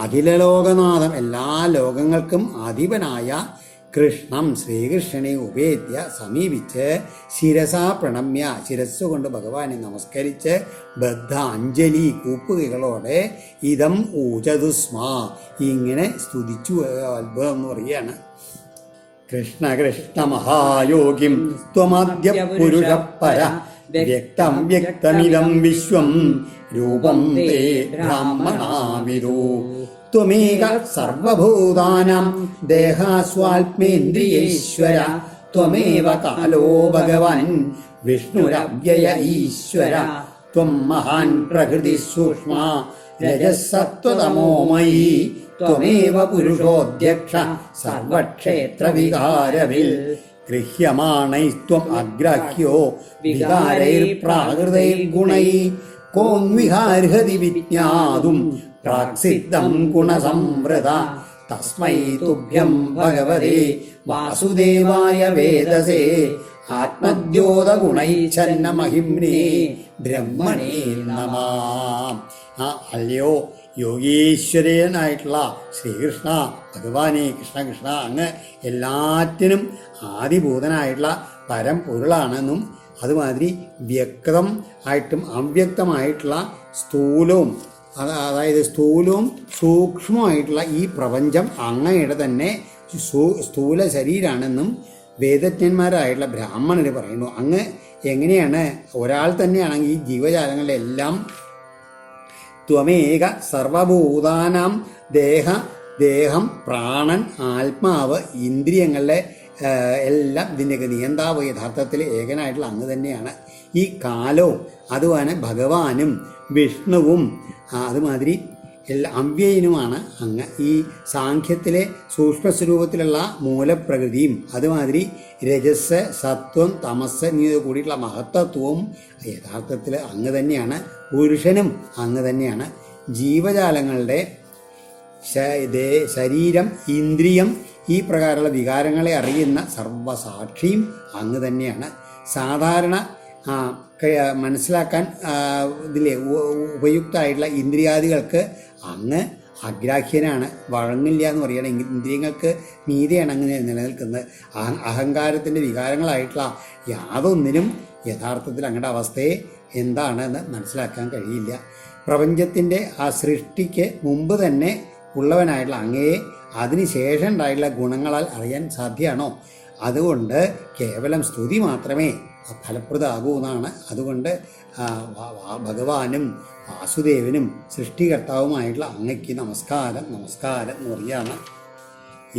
അഖിലലോകനാഥം എല്ലാ ലോകങ്ങൾക്കും അധിപനായ കൃഷ്ണം ശ്രീകൃഷ്ണനെ ഉപേദ്യ സമീപിച്ച് ശിരസാ പ്രണമ്യ ശിരസ്സുകൊണ്ട് ഭഗവാനെ നമസ്കരിച്ച് ബദ്ധ അഞ്ജലി കൂപ്പുകകളോടെ ഇതം ഊചതുസ്മാ ഇങ്ങനെ സ്തുതിച്ചു. അത്ഭുതം എന്ന് പറയുകയാണ്. കൃഷ്ണ കൃഷ്ണ മഹായോഗിം ത്വമാദ്യ പുരുഷ പര വ്യക്തം വ്യക്തമിദം വിശ്വം രൂപം തേ ബ്രാഹ്മണാവിദോ ത്വമേക സർവഭൂതാനാം ദേഹാസ്വാത്മേന്ദ്രിയേശ്വര ത്വമേവ കാലോ ഭഗവാൻ വിഷ്ണുരവ്യയ ഈശ്വര ത്വം മഹാൻ പ്രകൃതി സൂക്ഷ്മ രജസത്വതമോമയീ ത്വമേവ പുരുഷോധ്യക്ഷ സർവക്ഷേത്രവികാരവിൽ ഗൃഹ്യമാണൈസ്ത്വം അഗ്രാഹ്യോ വികാരൈർപ്രാകൃതൈർഗുണൈ കോൻവിഹാർഹതി വിജ്ഞാതും പ്രാക്സിദ്ധം ഗുണസംവൃത തസ്മൈ തുഭ്യം ഭഗവതേ വാസുദേവായ വേദസേ ആത്മദ്യോതഗുണൈച്ഛന്ന മഹിമ്നേ ബ്രഹ്മണേ നമഃ. അല്ലയോ യോഗീശ്വരനായിട്ടുള്ള ശ്രീകൃഷ്ണ ഭഗവാനെ, കൃഷ്ണ കൃഷ്ണ അങ്ങ് എല്ലാറ്റിനും ആദിഭൂതനായിട്ടുള്ള പരംപൊരുളാണെന്നും അതുമാതിരി വ്യക്തം ആയിട്ടും അവ്യക്തമായിട്ടുള്ള സ്ഥൂലവും അതായത് സ്ഥൂലവും സൂക്ഷ്മമായിട്ടുള്ള ഈ പ്രപഞ്ചം അങ്ങയുടെ തന്നെ സ്ഥൂല ശരീരമാണെന്നും വേദജ്ഞന്മാരായിട്ടുള്ള ബ്രാഹ്മണർ പറയുന്നു. അങ്ങ് എങ്ങനെയാണ് ഒരാൾ തന്നെയാണെങ്കിൽ ഈ ജീവജാലങ്ങളിലെല്ലാം ത്വമേക സർവഭൂതാനാം ദേഹം പ്രാണൻ ആത്മാവ് ഇന്ദ്രിയങ്ങളുടെ എല്ലാം ഇതിൻ്റെയൊക്കെ നിയന്താവ് യഥാർത്ഥത്തിൽ ഏകനായിട്ടുള്ള അങ്ങ് തന്നെയാണ്. ഈ കാലവും അതുപോലെ ഭഗവാനും വിഷ്ണുവും അതുമാതിരി അവ്യയനുമാണ് അങ്ങ്. ഈ സാഖ്യത്തിലെ സൂക്ഷ്മസ്വരൂപത്തിലുള്ള മൂലപ്രകൃതിയും അതുമാതിരി രജസ് സത്വം തമസ് എന്നിവ കൂടിയിട്ടുള്ള മഹത്തത്വവും യഥാർത്ഥത്തിൽ അങ്ങ് തന്നെയാണ്. പുരുഷനും അങ്ങ് തന്നെയാണ്. ജീവജാലങ്ങളുടെ ശരീരം ഇന്ദ്രിയം ഈ പ്രകാരമുള്ള വികാരങ്ങളെ അറിയുന്ന സർവസാക്ഷിയും അങ്ങ് തന്നെയാണ്. സാധാരണ മനസ്സിലാക്കാൻ ഇതിലെ ഉപയുക്തമായിട്ടുള്ള ഇന്ദ്രിയാദികൾക്ക് അങ്ങ് അഗ്രാഹ്യനാണ്, വഴങ്ങില്ല എന്ന് പറയുകയാണ്. ഇന്ദ്രിയങ്ങൾക്ക് മീതെയാണ് അങ്ങനെ നിലനിൽക്കുന്നത്. അഹങ്കാരത്തിൻ്റെ വികാരങ്ങളായിട്ടുള്ള യാതൊന്നിനും യഥാർത്ഥത്തിൽ അങ്ങയുടെ അവസ്ഥയെ എന്താണെന്ന് മനസ്സിലാക്കാൻ കഴിയില്ല. പ്രപഞ്ചത്തിൻ്റെ ആ സൃഷ്ടിക്ക് മുമ്പ് തന്നെ ഉള്ളവനായിട്ടുള്ള അങ്ങയെ അതിനുശേഷം ഉണ്ടായിട്ടുള്ള ഗുണങ്ങളാൽ അറിയാൻ സാധ്യമാണോ? അതുകൊണ്ട് കേവലം സ്തുതി മാത്രമേ ഫലപ്രദമാകൂ എന്നാണ്. അതുകൊണ്ട് ഭഗവാനും വാസുദേവനും സൃഷ്ടികർത്താവുമായിട്ടുള്ള അങ്ങയ്ക്ക് നമസ്കാരം നമസ്കാരം എന്ന് പറയുകയാണ്.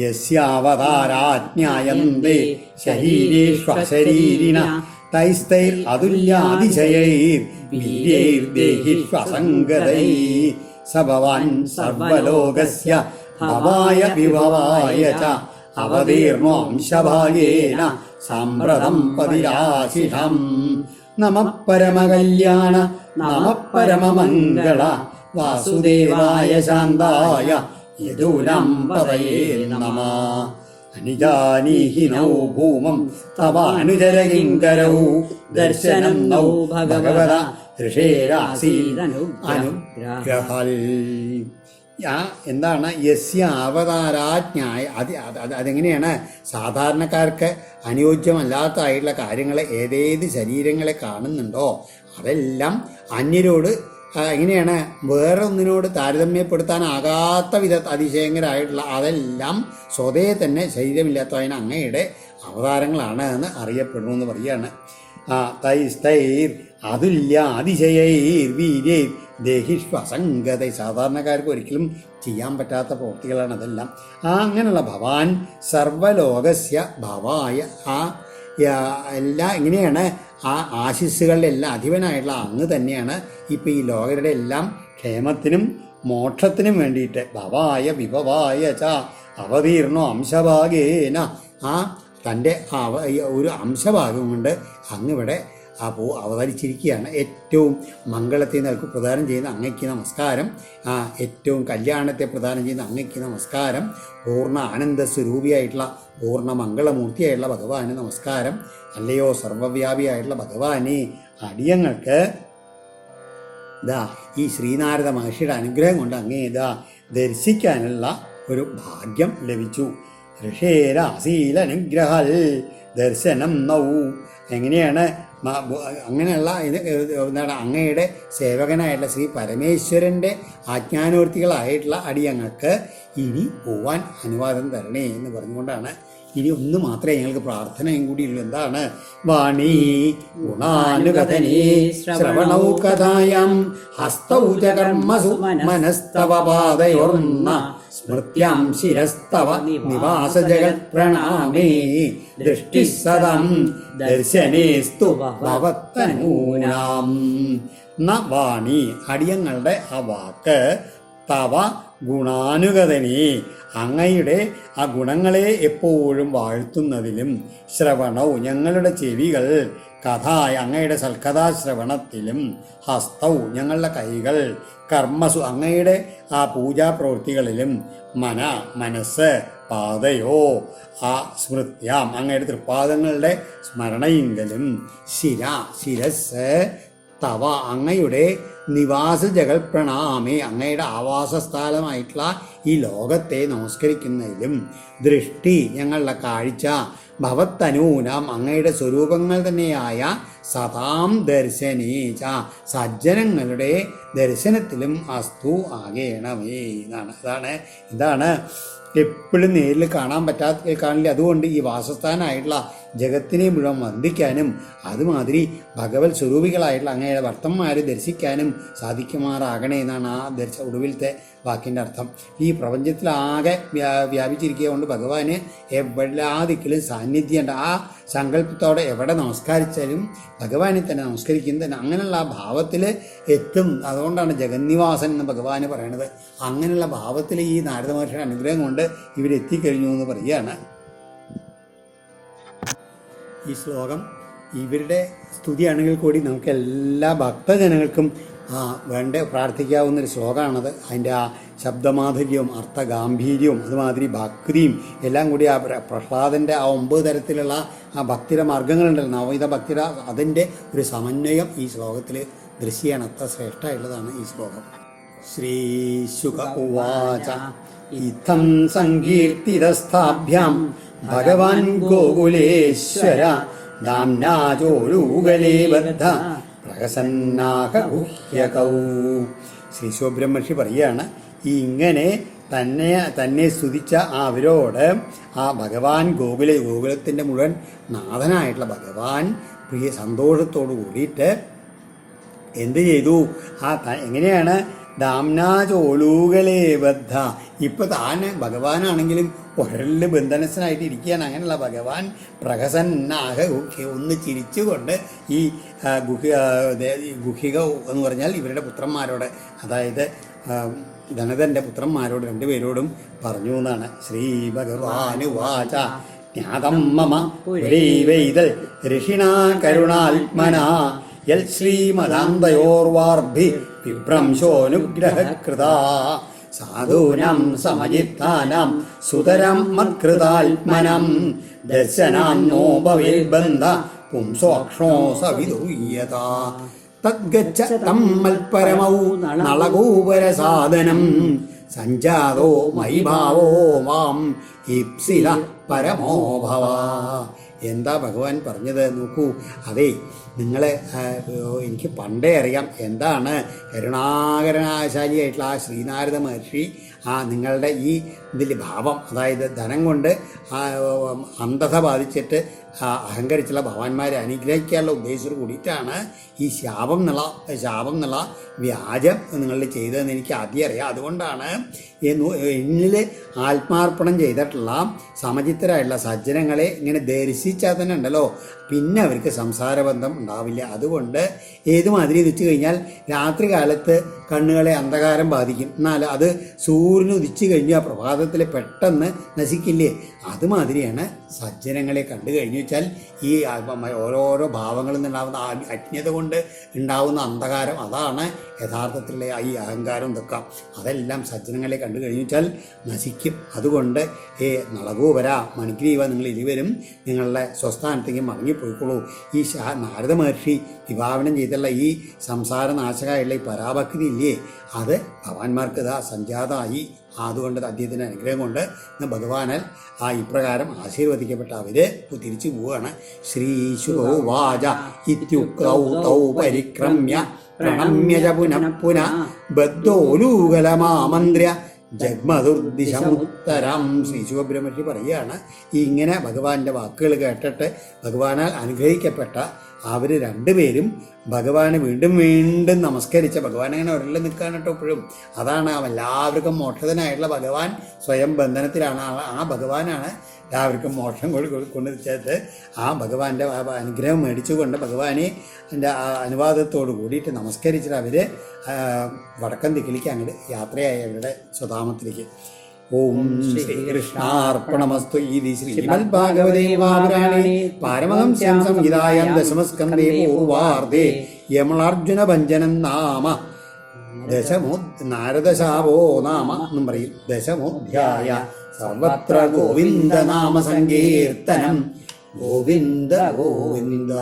യസ്യാവതാരാജ്ഞായന്തേ ശരീരേഷ്വശരീരിണ തൈസ്തൈർ അതുല്യാതിശയൈർ വീര്യൈർദേഹിഷ്വസംഗതൈ സ ഭവാൻ സർവലോകസ്യ ഭവായ വിഭവായ ച അവതീർണോ അംശഭാഗേന സാമ്പ്രതം പതിരാശിഷം. നമഃ പരമകല്യാണ നമഃ പരമമംഗള വാസുദേവായ ശാന്തായ യദൂനാം പതയേ നമഃ. അനിജാനീഹി നൗ ഭൂമം തവാനുചരകിങ്കരൗ ദർശനം നൗ ഭഗവത ഋഷേരാസീദനുഗ്രഹൽ. എന്താണ് യസ്യ അവതാരാജ്ഞായ? അതെങ്ങനെയാണ് സാധാരണക്കാർക്ക് അനുയോജ്യമല്ലാത്തതായിട്ടുള്ള കാര്യങ്ങളെ ഏതേത് ശരീരങ്ങളെ കാണുന്നുണ്ടോ അതെല്ലാം അന്യരോട് എങ്ങനെയാണ് വേറൊന്നിനോട് താരതമ്യപ്പെടുത്താനാകാത്ത വിധ അതിശയങ്കരായിട്ടുള്ള അതെല്ലാം സ്വതേ തന്നെ ശരീരമില്ലാത്തതിന് അങ്ങയുടെ അവതാരങ്ങളാണ് എന്ന് അറിയപ്പെടുന്നു എന്ന് പറയുകയാണ്. തൈസ്തൈർ അതുല്യ അതിശയൈർ വീര്യൈർ ദേഹിഷ്വസംഗത. സാധാരണക്കാർക്ക് ഒരിക്കലും ചെയ്യാൻ പറ്റാത്ത പ്രവൃത്തികളാണ് അതെല്ലാം. അങ്ങനെയുള്ള ഭവാൻ സർവലോകസ്യ ഭവായ എല്ലാ എങ്ങനെയാണ് ആശിസ്സുകളുടെ എല്ലാം അധിപനായിട്ടുള്ള അങ്ങ് തന്നെയാണ് ഇപ്പം ഈ ലോകരുടെ എല്ലാം ക്ഷേമത്തിനും മോക്ഷത്തിനും വേണ്ടിയിട്ട് ഭവായ വിഭവായ ച അവതീർണോ അംശഭാഗേന തൻ്റെ ഒരു അംശഭാഗം കൊണ്ട് അങ്ങിവിടെ അവതരിച്ചിരിക്കുകയാണ്. ഏറ്റവും മംഗളത്തെ നൽകി പ്രദാനം ചെയ്യുന്ന അങ്ങയ്ക്ക് നമസ്കാരം. ഏറ്റവും കല്യാണത്തെ പ്രദാനം ചെയ്യുന്ന അങ്ങയ്ക്ക് നമസ്കാരം. പൂർണ്ണ ആനന്ദ സ്വരൂപിയായിട്ടുള്ള പൂർണ്ണ മംഗളമൂർത്തിയായിട്ടുള്ള ഭഗവാന് നമസ്കാരം. അല്ലയോ സർവവ്യാപിയായിട്ടുള്ള ഭഗവാനെ, അടിയങ്ങൾക്ക് ഈ ശ്രീനാരദ മഹർഷിയുടെ അനുഗ്രഹം കൊണ്ട് അങ്ങേ ദർശിക്കാനുള്ള ഒരു ഭാഗ്യം ലഭിച്ചു. ഋഷേരാശീലനുഗ്രഹൽ ദർശനം നൗ. എങ്ങനെയാണ് അങ്ങനെയുള്ള എന്താണ് അങ്ങയുടെ സേവകനായിട്ടുള്ള ശ്രീ പരമേശ്വരൻ്റെ ആജ്ഞാനൂർത്തികളായിട്ടുള്ള അടിയങ്ങൾക്ക് ഇനി പോവാൻ അനുവാദം തരണേ എന്ന് പറഞ്ഞുകൊണ്ടാണ്. ഇനി ഒന്ന് മാത്രമേ ഞങ്ങൾക്ക് പ്രാർത്ഥനയും കൂടിയുള്ളൂ. എന്താണ്? വാണീ ഗുണാനുകഥനേ ശ്രവണൗ കഥായാം ഹസ്തൗ ച കർമ്മസു മനസ്തവ പാദയോർന്ന സ്മൃത്യാം ശിരസ്തവ നിവാസ ജഗത് പ്രണാമേ ദൃഷ്ടി സദം ദർശനേസ്തു ഭവത്തനൂനാം. ന വാണി അടിയങ്ങളുടെ ആ വാക്ക് തവ ഗുണാനുഗതനേ അങ്ങയുടെ ആ ഗുണങ്ങളെ എപ്പോഴും വാഴ്ത്തുന്നതിലും ശ്രവണവും ഞങ്ങളുടെ ചെവികൾ കഥായ അങ്ങയുടെ സൽക്കഥാശ്രവണത്തിലും ഹസ്തവും ഞങ്ങളുടെ കൈകൾ കർമ്മസു അങ്ങയുടെ ആ പൂജാപ്രവൃത്തികളിലും മനസ്സ് പാദയോ ആ സ്മൃത്യാം അങ്ങയുടെ തൃപ്പാദങ്ങളുടെ സ്മരണയിങ്കലും ശിരസ് തവ അങ്ങയുടെ നിവാസ ജഗൽ പ്രണാമേ അങ്ങയുടെ ആവാസസ്ഥലമായിട്ടുള്ള ഈ ലോകത്തെ നമസ്കരിക്കുന്നതിലും ദൃഷ്ടി ഞങ്ങളുടെ കാഴ്ച ഭവത്തനൂനാം അങ്ങയുടെ സ്വരൂപങ്ങൾ തന്നെയായ സദാം ദർശനേച സജ്ജനങ്ങളുടെ ദർശനത്തിലും അസ്തു ആകേണമേ. ഇതാണ് എപ്പോഴും നേരിൽ കാണാൻ കാണില്ല. അതുകൊണ്ട് ഈ വാസസ്ഥാനായിട്ടുള്ള ജഗത്തിനെ മുഴുവൻ വന്ദിക്കാനും അതുമാതിരി ഭഗവത് സ്വരൂപികളായിട്ടുള്ള അങ്ങയുടെ ഭർത്തന്മാരെ ദർശിക്കാനും സാധിക്കുമാറാകണേ എന്നാണ് ആ ഒടുവിലത്തെ വാക്കിൻ്റെ അർത്ഥം. ഈ പ്രപഞ്ചത്തിലാകെ വ്യാപിച്ചിരിക്കുക കൊണ്ട് ഭഗവാന് എല്ലാ ദിക്കിലും സാന്നിധ്യമുണ്ട്. ആ സങ്കല്പത്തോടെ എവിടെ നമസ്കരിച്ചാലും ഭഗവാനെ തന്നെ നമസ്കരിക്കുന്നത് തന്നെ അങ്ങനെയുള്ള ആ ഭാവത്തിൽ എത്തും. അതുകൊണ്ടാണ് ജഗന്നിവാസൻ എന്ന് ഭഗവാന് പറയണത്. അങ്ങനെയുള്ള ഭാവത്തിൽ ഈ നാരദ മഹർഷിയുടെ അനുഗ്രഹം കൊണ്ട് ഇവരെത്തിക്കഴിഞ്ഞു എന്ന് പറയുകയാണ്. ഈ ശ്ലോകം ഇവരുടെ സ്തുതിയാണെങ്കിൽ കൂടി നമുക്ക് എല്ലാ ഭക്തജനങ്ങൾക്കും പ്രാർത്ഥിക്കാവുന്നൊരു ശ്ലോകമാണത്. അതിൻ്റെ ആ ശബ്ദമാധുര്യവും അർത്ഥഗാംഭീര്യവും അതുമാതിരി ഭക്തിയും എല്ലാം കൂടി ആ പ്രഹ്ലാദൻ്റെ ആ 9 തരത്തിലുള്ള ആ ഭക്തിയുടെ മാർഗങ്ങളുണ്ടല്ലോ, നവവിധ ഭക്തിയുടെ അതിൻ്റെ ഒരു സമന്വയം ഈ ശ്ലോകത്തിൽ ദൃശ്യമാണ്. അത്ര ശ്രേഷ്ഠമായിട്ടുള്ളതാണ് ഈ ശ്ലോകം. ശ്രീശുക ഉവാച ഇത്തം സങ്കീർത്തിതസ്ഥാഭ്യാം ഭഗവാൻ ഗോകുലേശ്വര ദാംനാചോരൂഗലേ ബദ്ധ പ്രഹസന്നാഹ ഗുഹ്യകൗ. ശ്രീ ശിവബ്രഹ്മർഷി പറയുകയാണ്, ഇങ്ങനെ തന്നെ സ്തുതിച്ച അവരോട് ആ ഭഗവാൻ ഗോകുലത്തിൻ്റെ മുഴുവൻ നാഥനായിട്ടുള്ള ഭഗവാൻ പ്രിയ സന്തോഷത്തോടു കൂടിയിട്ട് എന്ത് ചെയ്തു? എങ്ങനെയാണ്? ദാംനാചോലൂകലേ ബദ്ധ. ഇപ്പം താൻ ഭഗവാനാണെങ്കിലും ഉരലിൽ ബന്ധനസ്ഥനായിട്ട് ഇരിക്കുകയാണ്. അങ്ങനെയുള്ള ഭഗവാൻ പ്രഹസന്നാക ഒന്ന് ചിരിച്ചുകൊണ്ട് ഈ ഗുഹിക എന്ന് പറഞ്ഞാൽ ഇവരുടെ പുത്രന്മാരോട്, അതായത് ധനതൻ്റെ പുത്രന്മാരോട് രണ്ടുപേരോടും പറഞ്ഞു എന്നാണ്. ശ്രീ ഭഗവാനുവാച ജ്ഞാതം മമ പുരൈവൈതൽ ഋഷിണാ കരുണാത്മനാ യൽ ശ്രീമദാന്തയോർവാർഭി വിഭ്രംശോനുഗ്രഹകൃതാ സാധൂനാം സമജിത്താനാം സുതരം മത്കൃതാത്മനം ദർശനാന്നോപവിർബന്ധ പുംസോക്ഷ്ണോ സവിദൂയത തദ്ഗച്ഛ തം മൽപരമൗ നളഗോപരസാദനം സഞ്ജാതോ മയി ഭാവോ മാം ഇപ്സില പരമോ ഭവ. എന്താ ഭഗവാൻ പറഞ്ഞത് നോക്കൂ. അതെ, നിങ്ങളെ എനിക്ക് പണ്ടേ അറിയാം എന്താണ് കരുണാകരണാശാലിയായിട്ടുള്ള ആ ശ്രീനാരദ മഹർഷി നിങ്ങളുടെ ഈ ഇതിൽ ഭാവം, അതായത് ധനം കൊണ്ട് അന്ധത ബാധിച്ചിട്ട് അഹങ്കരിച്ചുള്ള ഭഗവാന്മാരെ അനുഗ്രഹിക്കാനുള്ള ഉദ്ദേശത്തോട് കൂടിയിട്ടാണ് ഈ ശാപം എന്നുള്ള വ്യാജം നിങ്ങളിൽ ചെയ്തതെന്ന് എനിക്ക് ആദ്യം അറിയാം. അതുകൊണ്ടാണ് എന്നിൽ ആത്മാർപ്പണം ചെയ്തിട്ടുള്ള സമചിത്തരായിട്ടുള്ള സജ്ജനങ്ങളെ ഇങ്ങനെ ദർശിച്ചാൽ തന്നെ ഉണ്ടല്ലോ പിന്നെ അവർക്ക് സംസാരബന്ധം ഉണ്ടാവില്ല. അതുകൊണ്ട് ഏതുമാതിരി വെച്ച് കഴിഞ്ഞാൽ രാത്രി കാലത്ത് കണ്ണുകളെ അന്ധകാരം ബാധിക്കും, എന്നാൽ അത് സൂര്യന് ഉദിച്ചു കഴിഞ്ഞാൽ പ്രഭാതത്തിൽ പെട്ടെന്ന് നശിക്കില്ലേ? അതുമാതിരിയാണ് സജ്ജനങ്ങളെ കണ്ടു കഴിഞ്ഞു വെച്ചാൽ ഈ ഓരോരോ ഭാവങ്ങളിൽ നിന്നുണ്ടാകുന്ന അജ്ഞത കൊണ്ട് ഉണ്ടാകുന്ന അന്ധകാരം, അതാണ് യഥാർത്ഥത്തിലുള്ള ഈ അഹങ്കാരം ദുഃഖം. അതെല്ലാം സജ്ജനങ്ങളെ കണ്ടു കഴിഞ്ഞു വെച്ചാൽ നശിക്കും. അതുകൊണ്ട് നളഗോപര മണിഗ്രീവ, നിങ്ങൾ ഇരുവരും നിങ്ങളുടെ സ്വസ്ഥാനത്തേക്ക് മടങ്ങിപ്പോയിക്കോളൂ. ഈ നാരദ മഹർഷി വിഭാവനം ചെയ്തുള്ള ഈ സംസാരനാശകമായുള്ള ഈ പരാഭക്തി ഇല്ലേ, അത് ഭഗവാന്മാർക്ക് ഇതാ സംജാതമായി. അതുകൊണ്ട് അദ്ദേഹത്തിൻ്റെ അനുഗ്രഹം കൊണ്ട് ഭഗവാനാൽ ഇപ്രകാരം ആശീർവദിക്കപ്പെട്ട അവർ തിരിച്ചു പോവുകയാണ്. ശ്രീശുവാച ഇത്യുക്തൗ തൗ പരിക്രമ്യ പ്രണമ്യ പുനഃ പുനഃ ബദ്ധോലൂകലമാമന്ത്ര്യ ജഗ്മദുർദിശമുത്തരം. ശ്രീ ശിവബ്രഹ്മർഷി പറയുകയാണ്, ഇങ്ങനെ ഭഗവാന്റെ വാക്കുകൾ കേട്ടിട്ട് ഭഗവാനാൽ അനുഗ്രഹിക്കപ്പെട്ട അവർ രണ്ടുപേരും ഭഗവാനെ വീണ്ടും വീണ്ടും നമസ്കരിച്ച ഭഗവാൻ അങ്ങനെ ഒരെല്ലാം നിൽക്കാൻ കേട്ടോ എപ്പോഴും. അതാണ് എല്ലാവർക്കും മോക്ഷത്തിനായിട്ടുള്ള ഭഗവാൻ സ്വയം ബന്ധനത്തിലാണ്. ആ ഭഗവാനാണ് എല്ലാവർക്കും മോക്ഷം കൊണ്ട് വെച്ചിട്ട് ആ ഭഗവാന്റെ അനുഗ്രഹം മേടിച്ചുകൊണ്ട് ഭഗവാനെ എൻ്റെ അനുവാദത്തോട് കൂടിയിട്ട് നമസ്കരിച്ചിട്ട് അവർ വടക്കൻ ദിക്കിലേക്ക് അങ്ങോട്ട് യാത്രയായി അവരുടെ സ്വധാമത്തിലേക്ക്. ഓം ശ്രീകൃഷ്ണാർപ്പണമസ്തു. ഇതി ശ്രീമദ് ഭാഗവതേ മഹാപുരാണേ പാരമഹംസ്യാം സംഹിതായാം ദശമസ്കന്ധേ പൂർവാർദ്ധേ യമളാർജുന ഭഞ്ജനം നാമ നാരദശാവോ നാമ എന്നും പറയും. ദശമോധ്യായ. സർവത്ര ഗോവിന്ദ നാമ സങ്കീർത്തനം. ഗോവിന്ദ ഗോവിന്ദ.